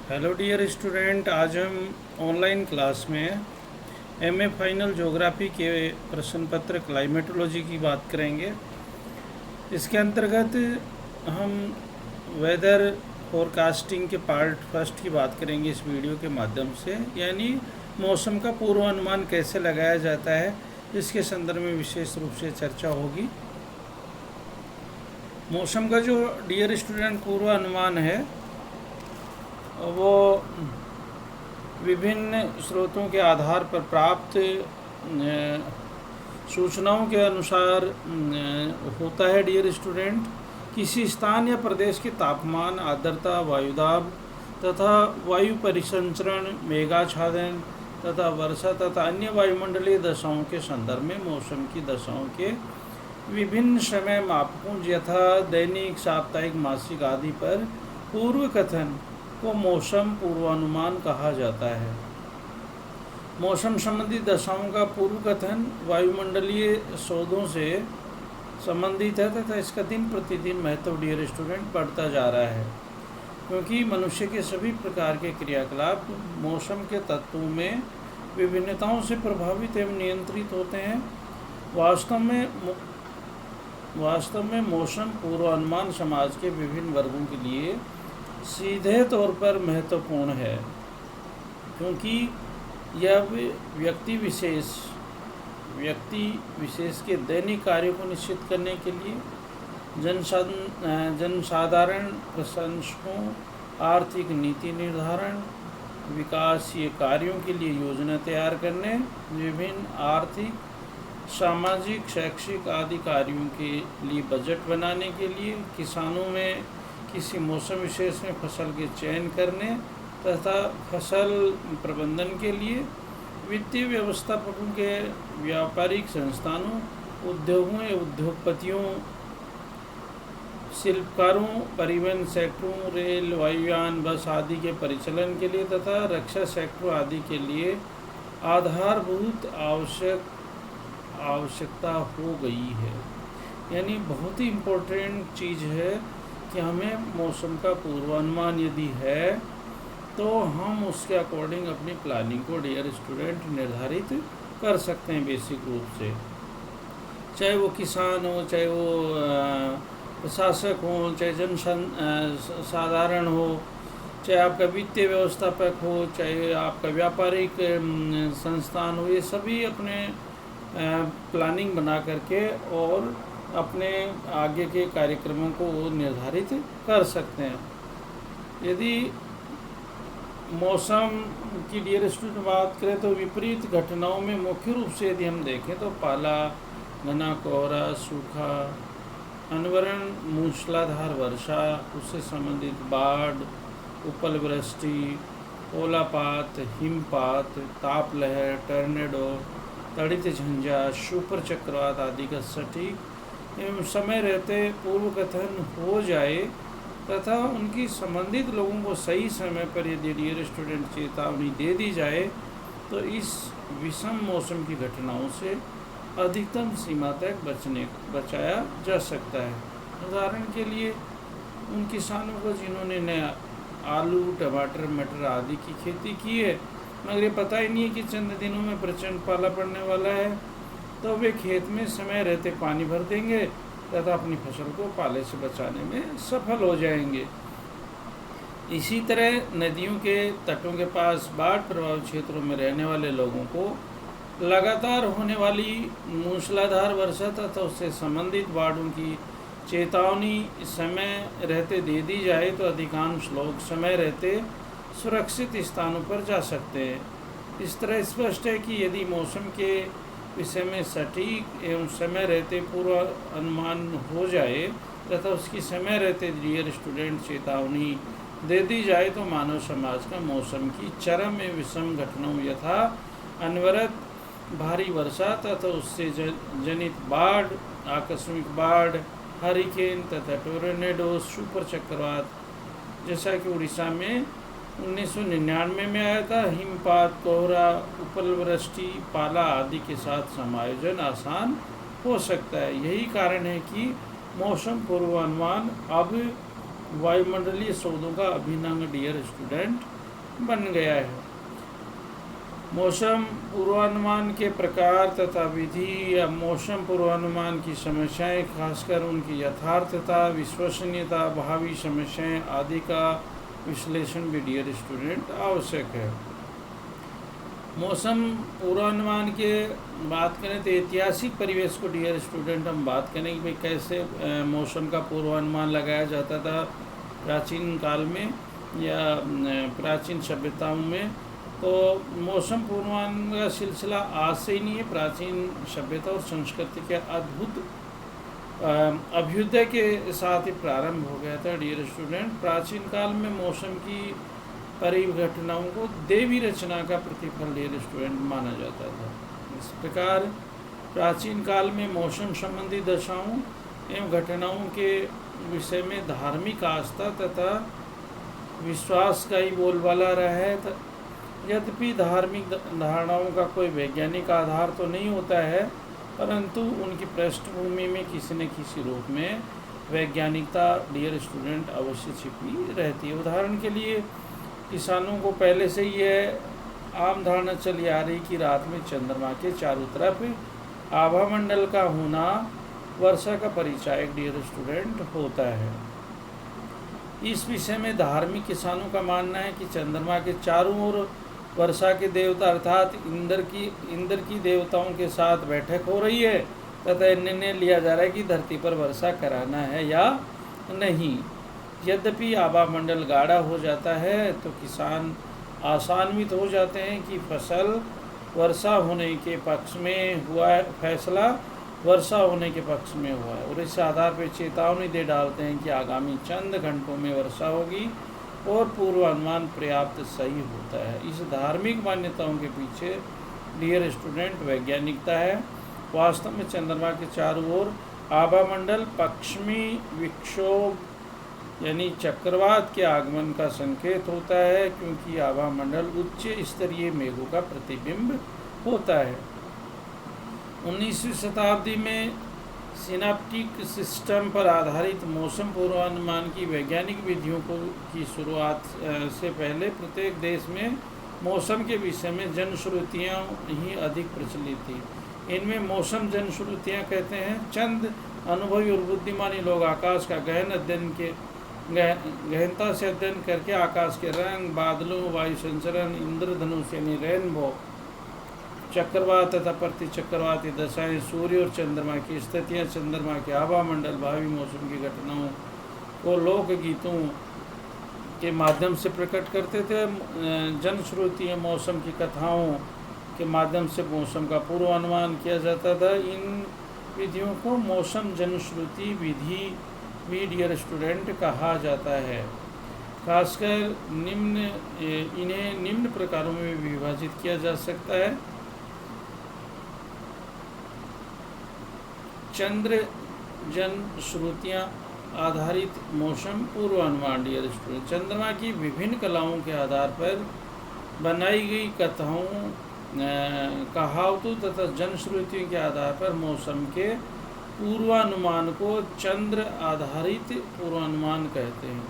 Hello dear student, आज हम online class में एमए फाइनल ज्योग्राफी के प्रश्न पत्र क्लाइमेटोलॉजी की बात करेंगे। इसके अंतर्गत हम वेदर फोरकास्टिंग के पार्ट फर्स्ट की बात करेंगे इस वीडियो के माध्यम से, यानी मौसम का पूर्वानुमान कैसे लगाया जाता है, इसके संदर्भ में विशेष रूप से चर्चा होगी। मौसम का जो डियर स्टूडेंट पूर्वानुमान है वो विभिन्न स्रोतों के आधार पर प्राप्त सूचनाओं के अनुसार होता है। डियर स्टूडेंट, किसी स्थान या प्रदेश के तापमान, आर्द्रता, वायुदाब तथा वायु परिसंचरण, मेघाच्छादन तथा वर्षा तथा अन्य वायुमंडलीय दशाओं के संदर्भ में मौसम की दशाओं के विभिन्न समय मापकों यथा दैनिक, साप्ताहिक, मासिक आदि पर पूर्व कथन को मौसम पूर्वानुमान कहा जाता है। मौसम संबंधी दशाओं का पूर्व कथन वायुमंडलीय स्रोतों से संबंधित है तथा इसका दिन प्रतिदिन महत्व डियर स्टूडेंट बढ़ता जा रहा है, क्योंकि मनुष्य के सभी प्रकार के क्रियाकलाप मौसम के तत्वों में विभिन्नताओं से प्रभावित एवं नियंत्रित होते हैं। वास्तव में मौसम पूर्वानुमान समाज के विभिन्न वर्गों के लिए सीधे तौर पर महत्वपूर्ण है, क्योंकि यह व्यक्ति विशेष के दैनिक कार्यों को निश्चित करने के लिए जनसाधारण प्रशंसकों, आर्थिक नीति निर्धारण, विकासीय कार्यों के लिए योजना तैयार करने, विभिन्न आर्थिक, सामाजिक, शैक्षिक आदि कार्यों के लिए बजट बनाने के लिए, किसानों में किसी मौसम विशेष में फसल के चयन करने तथा फसल प्रबंधन के लिए, वित्तीय व्यवस्थापकों के, व्यापारिक संस्थानों, उद्योगों या उद्योगपतियों, शिल्पकारों, परिवहन सेक्टरों, रेल, वायुयान, बस आदि के परिचालन के लिए तथा रक्षा सेक्टर आदि के लिए आधारभूत आवश्यकता हो गई है। यानी बहुत ही इम्पोर्टेंट चीज़ है कि हमें मौसम का पूर्वानुमान यदि है तो हम उसके अकॉर्डिंग अपनी प्लानिंग को डियर स्टूडेंट निर्धारित कर सकते हैं बेसिक रूप से। चाहे वो किसान हो, चाहे वो प्रशासक हो, चाहे साधारण हो, चाहे आपका वित्तीय व्यवस्थापक हो, चाहे आपका व्यापारिक संस्थान हो, ये सभी अपने प्लानिंग बना करके और अपने आगे के कार्यक्रमों को निर्धारित कर सकते हैं। यदि मौसम की डियर स्टूडेंट बात करें तो विपरीत घटनाओं में मुख्य रूप से यदि हम देखें तो पाला, घना कोहरा, सूखा, अनवरण, मूसलाधार वर्षा, उससे संबंधित बाढ़, उपल वृष्टि, ओलापात, हिमपात, तापलहर, टर्नेडो, तड़ित झंझा, सुपर चक्रवात आदि का सटीक एवं समय रहते पूर्व कथन हो जाए तथा उनकी संबंधित लोगों को सही समय पर यदि डियर स्टूडेंट चेतावनी दे दी जाए तो इस विषम मौसम की घटनाओं से अधिकतम सीमा तक बचाया जा सकता है। उदाहरण के लिए उन किसानों को जिन्होंने नया आलू, टमाटर, मटर आदि की खेती की है, मगर ये पता ही नहीं है कि चंद दिनों में प्रचंड पाला पड़ने वाला है, तो वे खेत में समय रहते पानी भर देंगे तथा अपनी फसल को पाले से बचाने में सफल हो जाएंगे। इसी तरह नदियों के तटों के पास बाढ़ प्रभावित क्षेत्रों में रहने वाले लोगों को लगातार होने वाली मूसलाधार वर्षा तथा उससे संबंधित बाढ़ों की चेतावनी समय रहते दे दी जाए तो अधिकांश लोग समय रहते सुरक्षित स्थानों पर जा सकते हैं। इस तरह स्पष्ट है कि यदि मौसम के विषय में सटीक एवं समय रहते पूर्व अनुमान हो जाए तथा उसकी समय रहते डियर स्टूडेंट चेतावनी दे दी जाए तो मानव समाज का मौसम की चरम एवं विषम घटनाओं यथा अनवरत भारी वर्षा तथा उससे जनित बाढ़, आकस्मिक बाढ़, हरिकेन तथा टोर्नेडो, सुपर चक्रवात, जैसा कि उड़ीसा में 1999 में आया था, हिमपात, कोहरा, उपल वृष्टि, पाला आदि के साथ समायोजन आसान हो सकता है। यही कारण है कि मौसम पूर्वानुमान अब वायुमंडलीय स्रोतों का अभिन्न अंग डियर स्टूडेंट बन गया है। मौसम पूर्वानुमान के प्रकार तथा विधि या मौसम पूर्वानुमान की समस्याएं, खासकर उनकी यथार्थता, विश्वसनीयता, भावी समस्याएं आदि का विश्लेषण भी डियर स्टूडेंट आवश्यक है। मौसम पूर्वानुमान के बात करें तो ऐतिहासिक परिवेश को डियर स्टूडेंट हम बात करें कि भाई कैसे मौसम का पूर्वानुमान लगाया जाता था प्राचीन काल में या प्राचीन सभ्यताओं में। तो मौसम पूर्वानुमान का सिलसिला आज से ही नहीं है, प्राचीन सभ्यता और संस्कृति के अद्भुत अभ्युदय के साथ ही प्रारंभ हो गया था डियर स्टूडेंट। प्राचीन काल में मौसम की परिघटनाओं को देवी रचना का प्रतिफल डियर स्टूडेंट माना जाता था। इस प्रकार प्राचीन काल में मौसम संबंधी दशाओं एवं घटनाओं के विषय में धार्मिक आस्था तथा विश्वास का ही बोलबाला रहा है। यद्यपि धार्मिक धारणाओं का कोई वैज्ञानिक आधार तो नहीं होता है, परंतु उनकी पृष्ठभूमि में किसी न किसी रूप में वैज्ञानिकता डियर स्टूडेंट अवश्य छिपी रहती है। उदाहरण के लिए किसानों को पहले से यह आम धारणा चली आ रही कि रात में चंद्रमा के चारों तरफ आभामंडल का होना वर्षा का परिचायक डियर स्टूडेंट होता है। इस विषय में धार्मिक किसानों का मानना है कि चंद्रमा के चारों ओर वर्षा के देवता अर्थात इंद्र की देवताओं के साथ बैठक हो रही है तथा निर्णय लिया जा रहा है कि धरती पर वर्षा कराना है या नहीं। यद्यपि आभामंडल गाढ़ा हो जाता है तो किसान आशान्वित हो जाते हैं कि फसल वर्षा होने के पक्ष में हुआ है, फैसला वर्षा होने के पक्ष में हुआ है, और इस आधार पर चेतावनी दे डालते हैं कि आगामी चंद घंटों में वर्षा होगी और पूर्वानुमान पर्याप्त सही होता है। इस धार्मिक मान्यताओं के पीछे डियर स्टूडेंट वैज्ञानिकता है। वास्तव में चंद्रमा के चारों ओर आभामंडल पश्चिमी विक्षोभ यानी चक्रवात के आगमन का संकेत होता है, क्योंकि आभामंडल उच्च स्तरीय मेघों का प्रतिबिंब होता है। 19वीं शताब्दी में सिनेप्टिक सिस्टम पर आधारित मौसम पूर्वानुमान की वैज्ञानिक विधियों की शुरुआत से पहले प्रत्येक देश में मौसम के विषय में जनश्रुतियाँ ही अधिक प्रचलित थी। इनमें मौसम जनश्रुतियाँ कहते हैं चंद अनुभवी और बुद्धिमानी लोग आकाश का गहनता से अध्ययन करके आकाश के रंग, बादलों, वायु संचरण, इंद्रधनुष यानी रेनबो, चक्रवात तथा प्रति चक्रवाती दशाएं, सूर्य और चंद्रमा की स्थितियां, चंद्रमा के आभामंडल, भावी मौसम की घटनाओं को लोकगीतों के माध्यम से प्रकट करते थे। जनश्रुति मौसम की कथाओं के माध्यम से मौसम का पूर्वानुमान किया जाता था। इन विधियों को मौसम जनश्रुति विधि भी डियर स्टूडेंट कहा जाता है। खासकर इन्हें निम्न प्रकारों में विभाजित किया जा सकता है। चंद्र जनश्रुतियाँ आधारित मौसम पूर्वानुमान डियर स्टूडेंट चंद्रमा की विभिन्न कलाओं के आधार पर बनाई गई कथाओं, कहावतों तथा जनश्रुतियों के आधार पर मौसम के पूर्वानुमान को चंद्र आधारित पूर्वानुमान कहते हैं।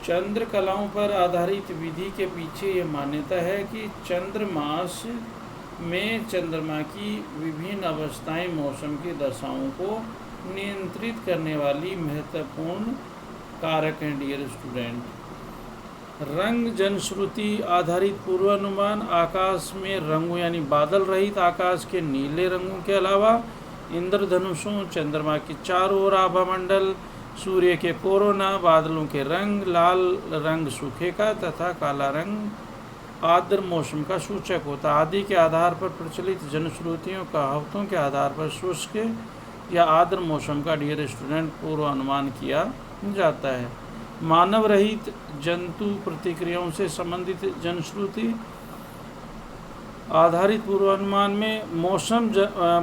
चंद्र कलाओं पर आधारित विधि के पीछे ये मान्यता है कि चंद्रमास में चंद्रमा की विभिन्न अवस्थाएं मौसम की दशाओं को नियंत्रित करने वाली महत्वपूर्ण कारक हैं डियर स्टूडेंट। रंग जनश्रुति आधारित पूर्वानुमान आकाश में रंगों यानी बादल रहित आकाश के नीले रंगों के अलावा इंद्रधनुषों, चंद्रमा के चारों ओर आभामंडल, सूर्य के कोरोना, बादलों के रंग, लाल रंग सूखे का तथा काला रंग आर्द्र मौसम का सूचक होता आदि के आधार पर प्रचलित जनश्रुतियों, कहावतों के आधार पर शुष्क या आर्द्र मौसम का डियर स्टूडेंट पूर्वानुमान किया जाता है। मानव रहित जंतु प्रतिक्रियाओं से संबंधित जनश्रुति आधारित पूर्वानुमान में मौसम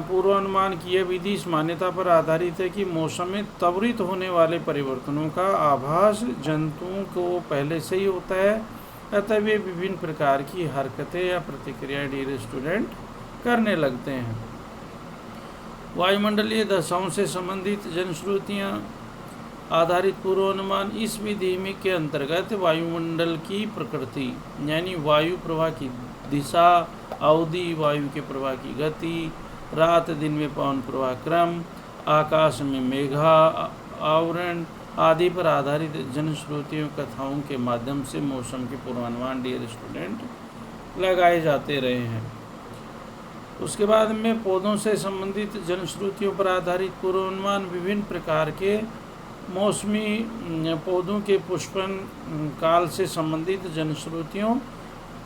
पूर्वानुमान की यह विधि इस मान्यता पर आधारित है कि मौसम में त्वरित होने वाले परिवर्तनों का आभास जंतुओं को पहले से ही होता है, अतः वे विभिन्न प्रकार की हरकतें या प्रतिक्रियाएं डियर स्टूडेंट करने लगते हैं। वायुमंडलीय दशाओं से संबंधित जनश्रुतियाँ आधारित पूर्वानुमान इस विधि में के अंतर्गत वायुमंडल की प्रकृति यानी वायु प्रवाह की दिशा, अवधि, वायु के प्रवाह की गति, रात दिन में पवन प्रवाह क्रम, आकाश में मेघा आवरण आदि पर आधारित जनश्रुतियों कथाओं के माध्यम से मौसम के पूर्वानुमान डियर स्टूडेंट लगाए जाते रहे हैं। उसके बाद में पौधों से संबंधित जनश्रुतियों पर आधारित पूर्वानुमान विभिन्न प्रकार के मौसमी पौधों के पुष्पन काल से संबंधित जनश्रुतियों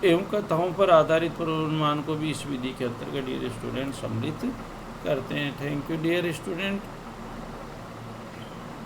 एवं कथाओं पर आधारित पूर्वानुमान को भी इस विधि के अंतर्गत डियर स्टूडेंट सम्मिलित करते हैं। Thank you dear student.